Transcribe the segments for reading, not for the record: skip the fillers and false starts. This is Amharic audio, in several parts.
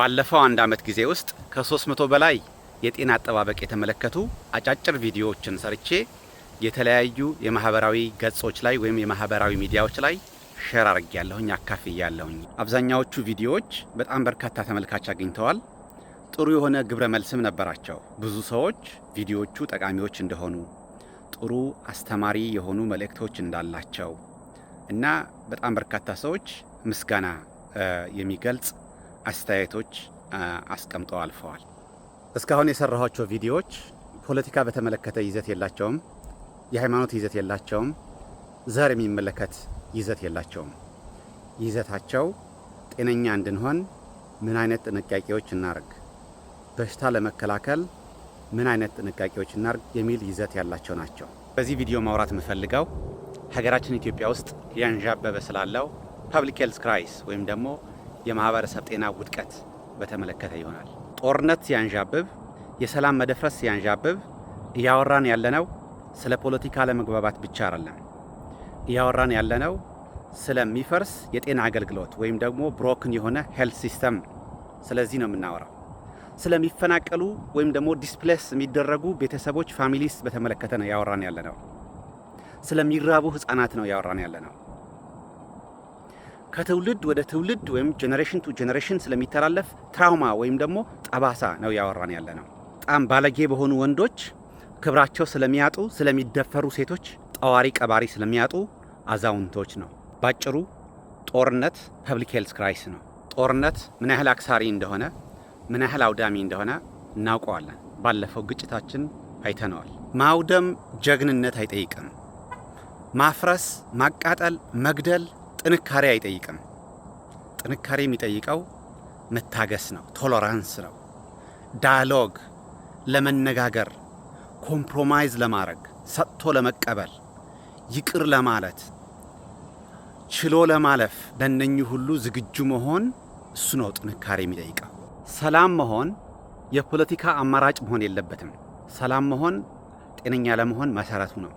ባለፈው አንድ አመት ጊዜ ውስጥ ከ300 በላይ የጤና አጠባበቅ የተመለከቱ አጫጭር ቪዲዮዎችን ሰርቼ የተለያዩ የማህበራዊ ገጾች ላይ ወይም የማህበራዊ ሚዲያዎች ላይ ሼር አድርጌያለሁኝ፣ አካፍያለሁኝ። አብዛኛዎቹ ቪዲዮዎች በጣም በርካታ ተመልካች አግኝተዋል። ጥሩ የሆነ ግብረ መልስም ነበራቸው። ብዙ ሰዎች ቪዲዮዎቹ ጠቃሚዎች እንደሆኑ፣ ጥሩ አስተማሪ የሆኑ መልእክቶች እንዳላቸው እና በጣም በርካታ ሰዎች ምስጋና የሚገልጽ አስተያየቶች አስቀምጠው አልፈዋል። እስካሁን የሰራኋቸው ቪዲዮዎች ፖለቲካ በተመለከተ ይዘት የላቸውም፣ የሃይማኖት ይዘት የላቸውም፣ ዘር የሚመለከት ይዘት የላቸውም። ይዘታቸው ጤነኛ እንድንሆን ምን አይነት ጥንቃቄዎች እናርግ፣ በሽታ ለመከላከል ምን አይነት ጥንቃቄዎች እናርግ የሚል ይዘት ያላቸው ናቸው። በዚህ ቪዲዮ ማውራት የምፈልገው ሀገራችን ኢትዮጵያ ውስጥ ያንዣበበ ስላለው ፐብሊክ ሄልዝ ክራይሲስ ወይም ደግሞ የማህበረሰብ ጤና ውድቀት በተመለከተ ይሆናል። ጦርነት ሲያንዣብብ፣ የሰላም መደፍረስ ሲያንዣብብ እያወራን ያለነው ስለ ፖለቲካ ለመግባባት ብቻ አይደለም። እያወራን ያለነው ስለሚፈርስ የጤና አገልግሎት ወይም ደግሞ ብሮክን የሆነ ሄልት ሲስተም። ስለዚህ ነው የምናወራው። ስለሚፈናቀሉ ወይም ደግሞ ዲስፕሌስ የሚደረጉ ቤተሰቦች ፋሚሊስ በተመለከተ ነው ያወራን ያለነው። ስለሚራቡ ህፃናት ነው ያወራን ያለነው። ከትውልድ ወደ ትውልድ ወይም ጄኔሬሽን ቱ ጄኔሬሽን ስለሚተላለፍ ትራውማ ወይም ደግሞ ጠባሳ ነው ያወራን ያለነው። በጣም ባለጌ በሆኑ ወንዶች ክብራቸው ስለሚያጡ፣ ስለሚደፈሩ ሴቶች ጠዋሪ ቀባሪ ስለሚያጡ አዛውንቶች ነው። ባጭሩ ጦርነት ፐብሊክ ሄልዝ ክራይሲስ ነው። ጦርነት ምን ያህል አክሳሪ እንደሆነ፣ ምን ያህል አውዳሚ እንደሆነ እናውቀዋለን። ባለፈው ግጭታችን አይተነዋል። ማውደም ጀግንነት አይጠይቅም። ማፍረስ፣ ማቃጠል፣ መግደል ጥንካሬ አይጠይቅም። ጥንካሬ የሚጠይቀው መታገስ ነው፣ ቶለራንስ ነው፣ ዳያሎግ፣ ለመነጋገር፣ ኮምፕሮማይዝ ለማድረግ፣ ሰጥቶ ለመቀበል፣ ይቅር ለማለት፣ ችሎ ለማለፍ፣ ለነኚህ ሁሉ ዝግጁ መሆን፣ እሱ ነው ጥንካሬ የሚጠይቀው። ሰላም መሆን የፖለቲካ አማራጭ መሆን የለበትም። ሰላም መሆን ጤነኛ ለመሆን መሰረቱ ነው።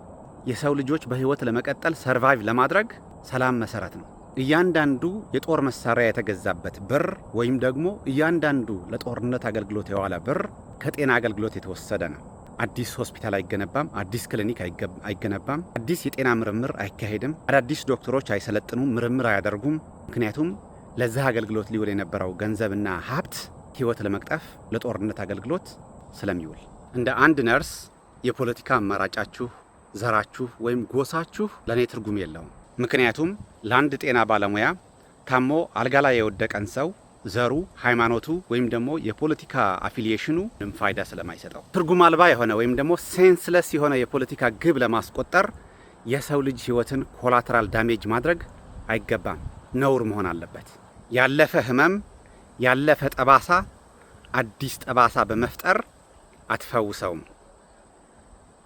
የሰው ልጆች በህይወት ለመቀጠል ሰርቫይቭ ለማድረግ ሰላም መሰረት ነው። እያንዳንዱ የጦር መሳሪያ የተገዛበት ብር ወይም ደግሞ እያንዳንዱ ለጦርነት አገልግሎት የዋለ ብር ከጤና አገልግሎት የተወሰደ ነው። አዲስ ሆስፒታል አይገነባም፣ አዲስ ክሊኒክ አይገነባም፣ አዲስ የጤና ምርምር አይካሄድም፣ አዳዲስ ዶክተሮች አይሰለጥኑም፣ ምርምር አያደርጉም። ምክንያቱም ለዚህ አገልግሎት ሊውል የነበረው ገንዘብና ሀብት ህይወት ለመቅጠፍ ለጦርነት አገልግሎት ስለሚውል። እንደ አንድ ነርስ የፖለቲካ አማራጫችሁ ዘራችሁ ወይም ጎሳችሁ ለኔ ትርጉም የለውም። ምክንያቱም ለአንድ ጤና ባለሙያ ታሞ አልጋ ላይ የወደቀን ሰው ዘሩ፣ ሃይማኖቱ ወይም ደግሞ የፖለቲካ አፊሊዬሽኑ ምንም ፋይዳ ስለማይሰጠው ትርጉም አልባ የሆነ ወይም ደግሞ ሴንስለስ የሆነ የፖለቲካ ግብ ለማስቆጠር የሰው ልጅ ህይወትን ኮላተራል ዳሜጅ ማድረግ አይገባም፣ ነውር መሆን አለበት። ያለፈ ህመም፣ ያለፈ ጠባሳ አዲስ ጠባሳ በመፍጠር አትፈውሰውም።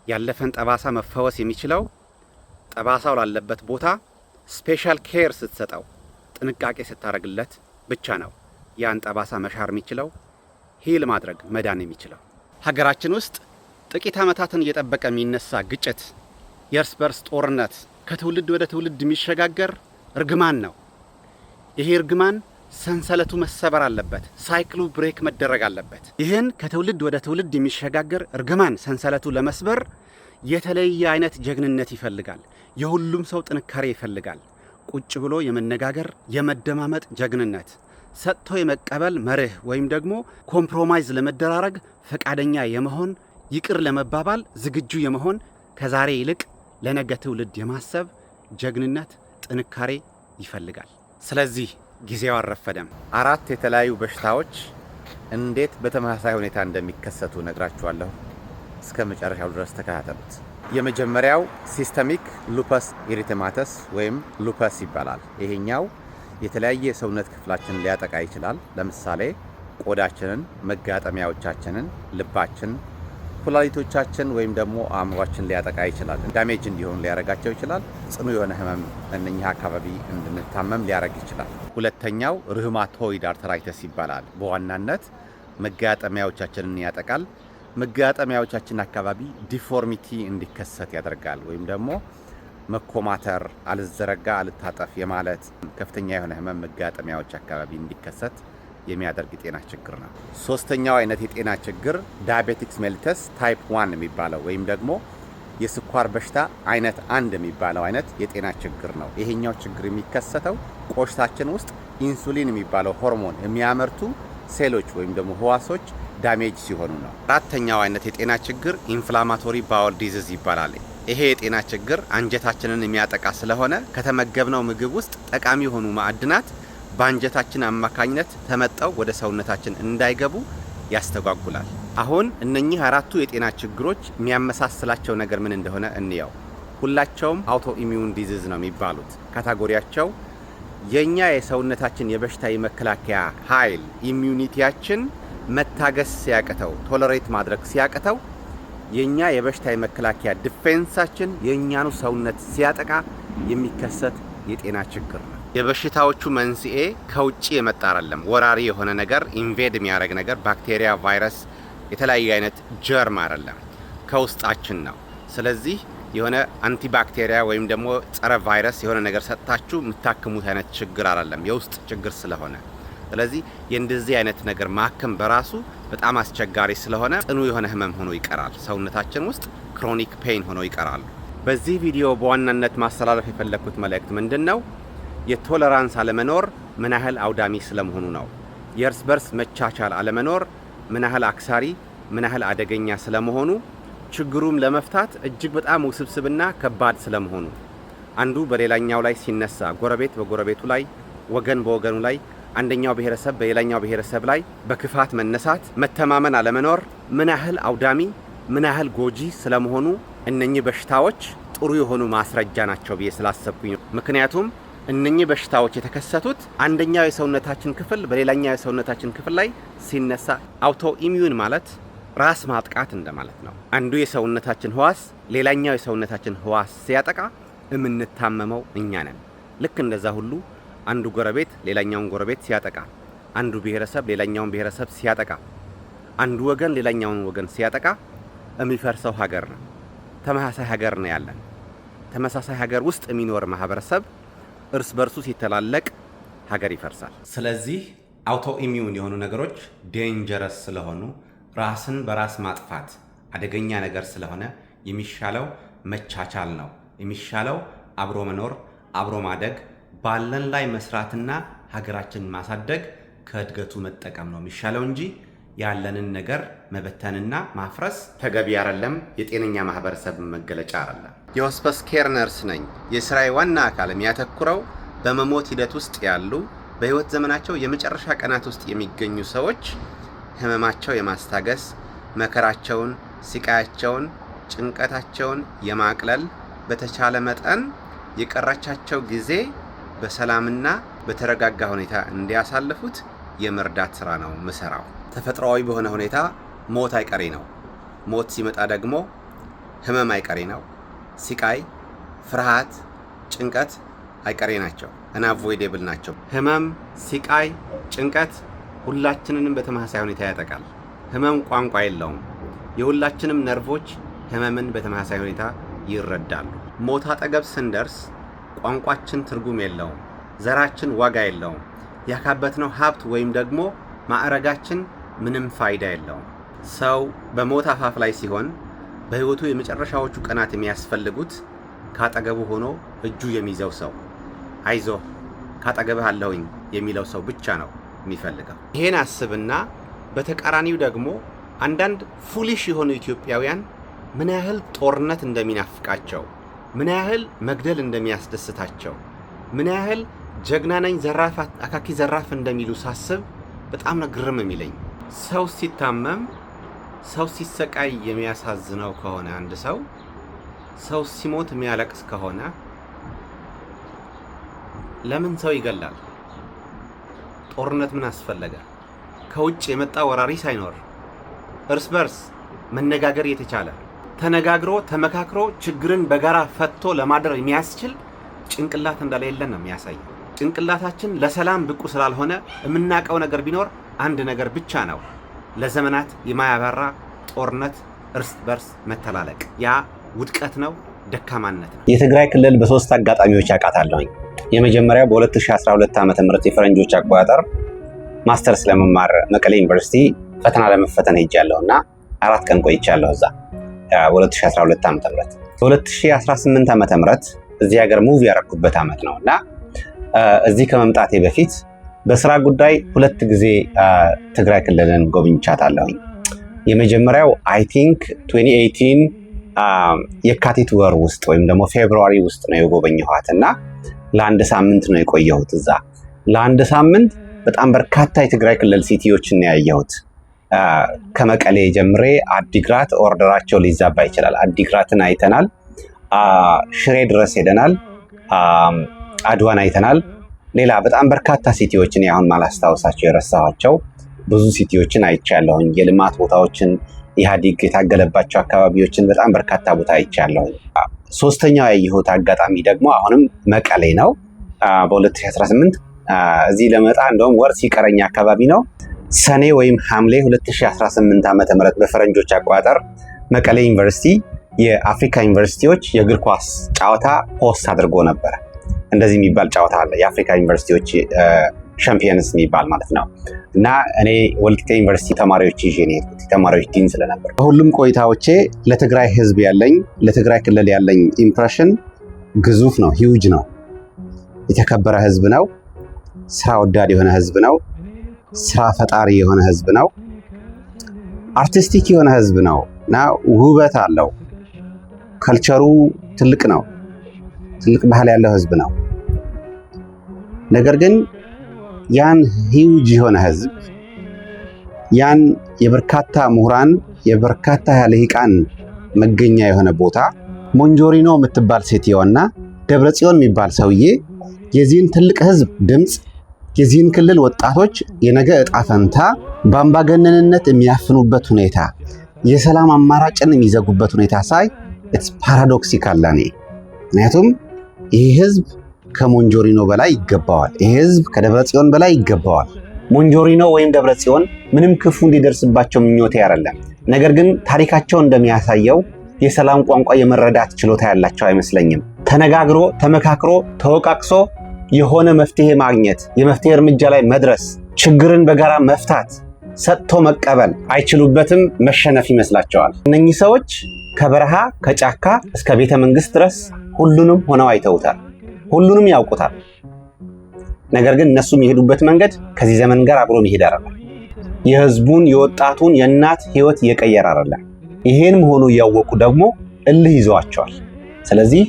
ያለፈን ጠባሳ መፈወስ የሚችለው ጠባሳው ላለበት ቦታ ስፔሻል ኬር ስትሰጠው፣ ጥንቃቄ ስታደርግለት ብቻ ነው ያን ጠባሳ መሻር የሚችለው፣ ሂል ማድረግ መዳን የሚችለው። ሀገራችን ውስጥ ጥቂት ዓመታትን እየጠበቀ የሚነሳ ግጭት፣ የእርስ በርስ ጦርነት ከትውልድ ወደ ትውልድ የሚሸጋገር እርግማን ነው። ይሄ እርግማን ሰንሰለቱ መሰበር አለበት፣ ሳይክሉ ብሬክ መደረግ አለበት። ይህን ከትውልድ ወደ ትውልድ የሚሸጋገር እርግማን ሰንሰለቱ ለመስበር የተለየ አይነት ጀግንነት ይፈልጋል። የሁሉም ሰው ጥንካሬ ይፈልጋል። ቁጭ ብሎ የመነጋገር የመደማመጥ ጀግንነት፣ ሰጥቶ የመቀበል መርህ ወይም ደግሞ ኮምፕሮማይዝ ለመደራረግ ፈቃደኛ የመሆን፣ ይቅር ለመባባል ዝግጁ የመሆን፣ ከዛሬ ይልቅ ለነገ ትውልድ የማሰብ ጀግንነት፣ ጥንካሬ ይፈልጋል። ስለዚህ ጊዜው አልረፈደም። 4 የተለያዩ በሽታዎች እንዴት በተመሳሳይ ሁኔታ እንደሚከሰቱ ነግራችኋለሁ። እስከ መጨረሻው ድረስ ተከታተሉት። የመጀመሪያው ሲስተሚክ ሉፐስ ኢሪቴማተስ ወይም ሉፐስ ይባላል። ይሄኛው የተለያየ የሰውነት ክፍላችንን ሊያጠቃ ይችላል። ለምሳሌ ቆዳችንን፣ መጋጠሚያዎቻችንን፣ ልባችን፣ ኩላሊቶቻችን ወይም ደግሞ አእምሯችን ሊያጠቃ ይችላል። ዳሜጅ እንዲሆን ሊያረጋቸው ይችላል። ጽኑ የሆነ ህመም እነኚህ አካባቢ እንድንታመም ሊያረግ ይችላል። ሁለተኛው ሩማቶይድ አርተራይተስ ይባላል። በዋናነት መጋጠሚያዎቻችንን ያጠቃል። መጋጠሚያዎቻችን አካባቢ ዲፎርሚቲ እንዲከሰት ያደርጋል። ወይም ደግሞ መኮማተር፣ አልዘረጋ፣ አልታጠፍ የማለት ከፍተኛ የሆነ ህመም መጋጠሚያዎች አካባቢ እንዲከሰት የሚያደርግ የጤና ችግር ነው። ሶስተኛው አይነት የጤና ችግር ዳያቤቲክስ ሜሊተስ ታይፕ 1 የሚባለው ወይም ደግሞ የስኳር በሽታ አይነት 1 የሚባለው አይነት የጤና ችግር ነው። ይሄኛው ችግር የሚከሰተው ቆሽታችን ውስጥ ኢንሱሊን የሚባለው ሆርሞን የሚያመርቱ ሴሎች ወይም ደግሞ ህዋሶች ዳሜጅ ሲሆኑ ነው። አራተኛው አይነት የጤና ችግር ኢንፍላማቶሪ ባወል ዲዚዝ ይባላል። ይሄ የጤና ችግር አንጀታችንን የሚያጠቃ ስለሆነ ከተመገብነው ምግብ ውስጥ ጠቃሚ የሆኑ ማዕድናት በአንጀታችን አማካኝነት ተመጠው ወደ ሰውነታችን እንዳይገቡ ያስተጓጉላል። አሁን እነኚህ አራቱ የጤና ችግሮች የሚያመሳስላቸው ነገር ምን እንደሆነ እንየው። ሁላቸውም አውቶ ኢሚዩን ዲዚዝ ነው የሚባሉት። ካታጎሪያቸው የኛ የሰውነታችን የበሽታ የመከላከያ ኃይል ኢሚዩኒቲያችን መታገስ ሲያቅተው፣ ቶለሬት ማድረግ ሲያቅተው የኛ የበሽታ የመከላከያ ዲፌንሳችን የኛኑ ሰውነት ሲያጠቃ የሚከሰት የጤና ችግር ነው። የበሽታዎቹ መንስኤ ከውጪ የመጣ አይደለም። ወራሪ የሆነ ነገር ኢንቬድ የሚያደርግ ነገር ባክቴሪያ፣ ቫይረስ፣ የተለያዩ አይነት ጀርም አይደለም፣ ከውስጣችን ነው። ስለዚህ የሆነ አንቲባክቴሪያ ወይም ደግሞ ጸረ ቫይረስ የሆነ ነገር ሰጥታችሁ የምታክሙት አይነት ችግር አይደለም፣ የውስጥ ችግር ስለሆነ። ስለዚህ የእንደዚህ አይነት ነገር ማከም በራሱ በጣም አስቸጋሪ ስለሆነ ጽኑ የሆነ ህመም ሆኖ ይቀራል። ሰውነታችን ውስጥ ክሮኒክ ፔን ሆኖ ይቀራሉ። በዚህ ቪዲዮ በዋናነት ማስተላለፍ የፈለኩት መልእክት ምንድነው? የቶለራንስ አለመኖር ምን ያህል አውዳሚ ስለመሆኑ ነው። የእርስ በርስ መቻቻል አለመኖር ምን ያህል አክሳሪ፣ ምን ያህል አደገኛ ስለመሆኑ፣ ችግሩም ለመፍታት እጅግ በጣም ውስብስብና ከባድ ስለመሆኑ፣ አንዱ በሌላኛው ላይ ሲነሳ፣ ጎረቤት በጎረቤቱ ላይ፣ ወገን በወገኑ ላይ፣ አንደኛው ብሔረሰብ በሌላኛው ብሔረሰብ ላይ በክፋት መነሳት፣ መተማመን አለመኖር ምን ያህል አውዳሚ፣ ምን ያህል ጎጂ ስለመሆኑ እነኚህ በሽታዎች ጥሩ የሆኑ ማስረጃ ናቸው ብዬ ስላሰብኩኝ። ምክንያቱም እነኚህ በሽታዎች የተከሰቱት አንደኛው የሰውነታችን ክፍል በሌላኛው የሰውነታችን ክፍል ላይ ሲነሳ፣ አውቶ ኢሚዩን ማለት ራስ ማጥቃት እንደማለት ነው። አንዱ የሰውነታችን ህዋስ ሌላኛው የሰውነታችን ህዋስ ሲያጠቃ የምንታመመው እኛ ነን። ልክ እንደዛ ሁሉ አንዱ ጎረቤት ሌላኛውን ጎረቤት ሲያጠቃ፣ አንዱ ብሔረሰብ ሌላኛውን ብሔረሰብ ሲያጠቃ፣ አንዱ ወገን ሌላኛውን ወገን ሲያጠቃ የሚፈርሰው ሀገር ነው። ተመሳሳይ ሀገር ነው ያለን። ተመሳሳይ ሀገር ውስጥ የሚኖር ማህበረሰብ እርስ በርሱ ሲተላለቅ ሀገር ይፈርሳል። ስለዚህ አውቶ ኢሚዩን የሆኑ ነገሮች ዴንጀረስ ስለሆኑ ራስን በራስ ማጥፋት አደገኛ ነገር ስለሆነ የሚሻለው መቻቻል ነው። የሚሻለው አብሮ መኖር፣ አብሮ ማደግ፣ ባለን ላይ መስራትና ሀገራችንን ማሳደግ፣ ከእድገቱ መጠቀም ነው የሚሻለው እንጂ ያለንን ነገር መበተንና ማፍረስ ተገቢ አይደለም። የጤነኛ ማህበረሰብ መገለጫ አይደለም። የሆስፒስ ኬር ነርስ ነኝ። የስራዬ ዋና አካል የሚያተኩረው በመሞት ሂደት ውስጥ ያሉ በህይወት ዘመናቸው የመጨረሻ ቀናት ውስጥ የሚገኙ ሰዎች ህመማቸው የማስታገስ፣ መከራቸውን፣ ስቃያቸውን፣ ጭንቀታቸውን የማቅለል፣ በተቻለ መጠን የቀረቻቸው ጊዜ በሰላምና በተረጋጋ ሁኔታ እንዲያሳልፉት የመርዳት ስራ ነው ምሰራው። ተፈጥሯዊ በሆነ ሁኔታ ሞት አይቀሬ ነው። ሞት ሲመጣ ደግሞ ህመም አይቀሬ ነው። ስቃይ፣ ፍርሃት፣ ጭንቀት አይቀሬ ናቸው። አንአቮይዴብል ናቸው። ህመም፣ ስቃይ፣ ጭንቀት ሁላችንንም በተመሳሳይ ሁኔታ ያጠቃል። ህመም ቋንቋ የለውም። የሁላችንም ነርቮች ህመምን በተመሳሳይ ሁኔታ ይረዳሉ። ሞት አጠገብ ስንደርስ ቋንቋችን ትርጉም የለውም። ዘራችን ዋጋ የለውም። ያካበትነው ሀብት ወይም ደግሞ ማዕረጋችን ምንም ፋይዳ የለውም። ሰው በሞት አፋፍ ላይ ሲሆን በህይወቱ የመጨረሻዎቹ ቀናት የሚያስፈልጉት ካጠገቡ ሆኖ እጁ የሚይዘው ሰው፣ አይዞህ ካጠገብህ አለሁኝ የሚለው ሰው ብቻ ነው የሚፈልገው። ይሄን አስብና በተቃራኒው ደግሞ አንዳንድ ፉሊሽ የሆኑ ኢትዮጵያውያን ምን ያህል ጦርነት እንደሚናፍቃቸው፣ ምን ያህል መግደል እንደሚያስደስታቸው፣ ምን ያህል ጀግና ነኝ ዘራፍ አካኪ ዘራፍ እንደሚሉ ሳስብ በጣም ነው ግርም የሚለኝ። ሰው ሲታመም፣ ሰው ሲሰቃይ የሚያሳዝነው ከሆነ አንድ ሰው ሲሞት የሚያለቅስ ከሆነ ለምን ሰው ይገላል? ጦርነት ምን አስፈለገ? ከውጭ የመጣ ወራሪ ሳይኖር እርስ በርስ መነጋገር የተቻለ ተነጋግሮ ተመካክሮ ችግርን በጋራ ፈትቶ ለማደር የሚያስችል ጭንቅላት እንደሌለን ነው የሚያሳየው። ጭንቅላታችን ለሰላም ብቁ ስላልሆነ የምናውቀው ነገር ቢኖር አንድ ነገር ብቻ ነው፣ ለዘመናት የማያባራ ጦርነት፣ እርስ በርስ መተላለቅ። ያ ውድቀት ነው፣ ደካማነት ነው። የትግራይ ክልል በሶስት አጋጣሚዎች ያውቃታለሁኝ። የመጀመሪያው በ2012 ዓ.ም የፈረንጆች አቆጣጠር ማስተርስ ለመማር መቀሌ ዩኒቨርሲቲ ፈተና ለመፈተን ሄጃለሁ እና 4 ቀን ቆይቻለሁ እዛ በ2012 ዓ.ም። በ2018 ዓ.ም እዚህ ሀገር ሙቭ ያደረኩበት ዓመት ነው እና እዚህ ከመምጣቴ በፊት በስራ ጉዳይ 2 ጊዜ ትግራይ ክልልን ጎብኝቻታለሁኝ። የመጀመሪያው አይ ቲንክ 2018 የካቲት ወር ውስጥ ወይም ደግሞ ፌብሩዋሪ ውስጥ ነው የጎበኘኋት እና ለ1 ሳምንት ነው የቆየሁት እዛ። ለ1 ሳምንት በጣም በርካታ የትግራይ ክልል ሲቲዎችን ያየሁት። ከመቀሌ ጀምሬ አዲግራት ኦርደራቸው ሊዛባ ይችላል። አዲግራትን አይተናል፣ ሽሬ ድረስ ሄደናል፣ አድዋን አይተናል። ሌላ በጣም በርካታ ሲቲዎችን አሁን ማላስታውሳቸው የረሳኋቸው ብዙ ሲቲዎችን አይቻለሁኝ። የልማት ቦታዎችን፣ ኢህአዴግ የታገለባቸው አካባቢዎችን በጣም በርካታ ቦታ አይቻለሁኝ። ሶስተኛው ያየሁት አጋጣሚ ደግሞ አሁንም መቀሌ ነው። በ2018 እዚህ ለመጣ እንደውም ወር ሲቀረኝ አካባቢ ነው ሰኔ ወይም ሐምሌ 2018 ዓ.ም በፈረንጆች አቆጣጠር መቀሌ ዩኒቨርሲቲ የአፍሪካ ዩኒቨርሲቲዎች የእግር ኳስ ጨዋታ ሆስት አድርጎ ነበር። እንደዚህ የሚባል ጨዋታ አለ፣ የአፍሪካ ዩኒቨርሲቲዎች ሻምፒየንስ የሚባል ማለት ነው። እና እኔ ወልቂጤ ዩኒቨርሲቲ ተማሪዎች ይዤ ነው የሄድኩት፣ ተማሪዎች ዲን ስለነበር። በሁሉም ቆይታዎቼ ለትግራይ ህዝብ ያለኝ ለትግራይ ክልል ያለኝ ኢምፕሬሽን ግዙፍ ነው፣ ሂውጅ ነው። የተከበረ ህዝብ ነው፣ ስራ ወዳድ የሆነ ህዝብ ነው፣ ስራ ፈጣሪ የሆነ ህዝብ ነው፣ አርቲስቲክ የሆነ ህዝብ ነው እና ውበት አለው። ከልቸሩ ትልቅ ነው፣ ትልቅ ባህል ያለው ህዝብ ነው። ነገር ግን ያን ሂውጅ የሆነ ህዝብ፣ ያን የበርካታ ምሁራን የበርካታ ልሂቃን መገኛ የሆነ ቦታ ሞንጆሪኖ የምትባል ሴትየዋና ደብረጽዮን የሚባል ሰውዬ የዚህን ትልቅ ህዝብ ድምፅ፣ የዚህን ክልል ወጣቶች የነገ እጣ ፈንታ በአምባገነንነት የሚያፍኑበት ሁኔታ፣ የሰላም አማራጭን የሚዘጉበት ሁኔታ ሳይ ኢትስ ፓራዶክሲካል ለኔ። ምክንያቱም ይህ ህዝብ ከሞንጆሪኖ በላይ ይገባዋል። ይህ ህዝብ ከደብረጽዮን በላይ ይገባዋል። ሞንጆሪኖ ወይም ደብረጽዮን ምንም ክፉ እንዲደርስባቸው ምኞቴ አይደለም። ነገር ግን ታሪካቸው እንደሚያሳየው የሰላም ቋንቋ የመረዳት ችሎታ ያላቸው አይመስለኝም። ተነጋግሮ ተመካክሮ ተወቃቅሶ የሆነ መፍትሄ ማግኘት፣ የመፍትሄ እርምጃ ላይ መድረስ፣ ችግርን በጋራ መፍታት፣ ሰጥቶ መቀበል አይችሉበትም። መሸነፍ ይመስላቸዋል። እነኚህ ሰዎች ከበረሃ ከጫካ እስከ ቤተ መንግስት ድረስ ሁሉንም ሆነው አይተውታል። ሁሉንም ያውቁታል። ነገር ግን እነሱ የሚሄዱበት መንገድ ከዚህ ዘመን ጋር አብሮ መሄድ አይደለም። የህዝቡን የወጣቱን የእናት ህይወት እየቀየረ አይደለም። ይሄን መሆኑ እያወቁ ደግሞ እልህ ይዘዋቸዋል። ስለዚህ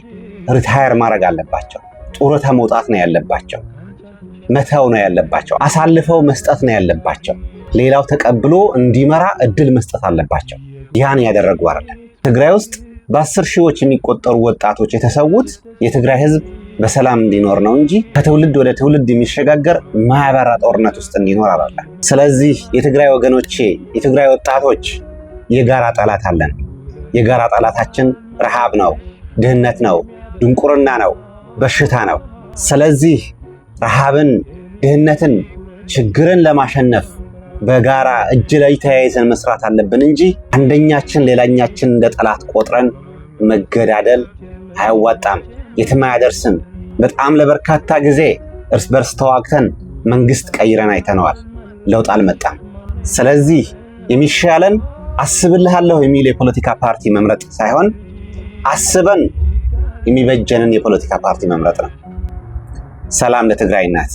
ሪታየር ማድረግ አለባቸው። ጡረታ መውጣት ነው ያለባቸው። መተው ነው ያለባቸው። አሳልፈው መስጠት ነው ያለባቸው። ሌላው ተቀብሎ እንዲመራ እድል መስጠት አለባቸው። ያን ያደረጉ አይደለም። ትግራይ ውስጥ በ10 ሺዎች የሚቆጠሩ ወጣቶች የተሰዉት የትግራይ ህዝብ በሰላም እንዲኖር ነው እንጂ ከትውልድ ወደ ትውልድ የሚሸጋገር ማያባራ ጦርነት ውስጥ እንዲኖር አይደለም። ስለዚህ የትግራይ ወገኖቼ፣ የትግራይ ወጣቶች የጋራ ጠላት አለን። የጋራ ጠላታችን ረሃብ ነው፣ ድህነት ነው፣ ድንቁርና ነው፣ በሽታ ነው። ስለዚህ ረሃብን፣ ድህነትን፣ ችግርን ለማሸነፍ በጋራ እጅ ላይ ተያይዘን መስራት አለብን እንጂ አንደኛችን ሌላኛችን እንደ ጠላት ቆጥረን መገዳደል አያዋጣም፣ የትም አያደርስም። በጣም ለበርካታ ጊዜ እርስ በርስ ተዋግተን መንግስት ቀይረን አይተነዋል፣ ለውጥ አልመጣም። ስለዚህ የሚሻለን አስብልሃለሁ የሚል የፖለቲካ ፓርቲ መምረጥ ሳይሆን አስበን የሚበጀንን የፖለቲካ ፓርቲ መምረጥ ነው። ሰላም ለትግራይ እናት።